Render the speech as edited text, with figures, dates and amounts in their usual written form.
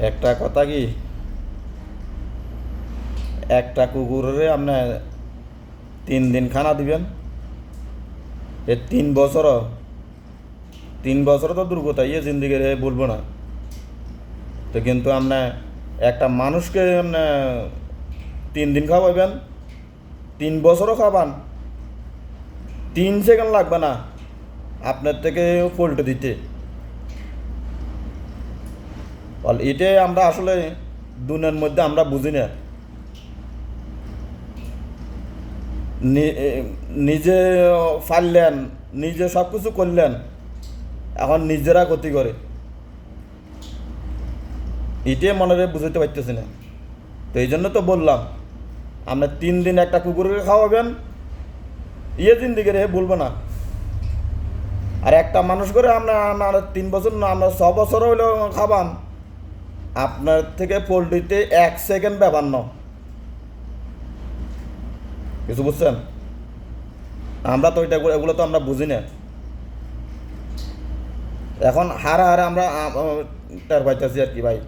একটা কথা কি, একটা কুকুরের আপনি 3 দিন খানা দিবেন, এ 3 বছর তো দূর কথা, ইয়ে জিন্দিগি বলবো না। তো কিন্তু আপনি একটা মানুষকে আপনি 3 দিন খাওয়াইবেন, 3 বছরও খাবান, 3 সেকেন্ড লাগবে না আপনার থেকে পোল্টে দিতে। এটাই আমরা আসলে দুনিয়ার মধ্যে আমরা বুঝি না। নিজে ফাললেন, নিজে সব কিছু করলেন, এখন নিজেরা ক্ষতি করে, এটাই মনে বুঝতে পারতেছি না। তো এই জন্য তো বললাম, আপনি 3 দিন একটা কুকুরকে খাওয়াবেন, ইয়ে জিন্দিগি বলবো না। আর একটা মানুষ করে আপনার 3 বছর না, আপনার 6 বছর হইলেও খাবান, আপনার থেকে পোলট্রিতে 1 সেকেন্ড ব্যাপার ন, কিছু বুঝছেন? আমরা তো এগুলো তো আমরা বুঝি না। এখন হারে হারে আমরা টের পাইতেছি আর কি ভাই।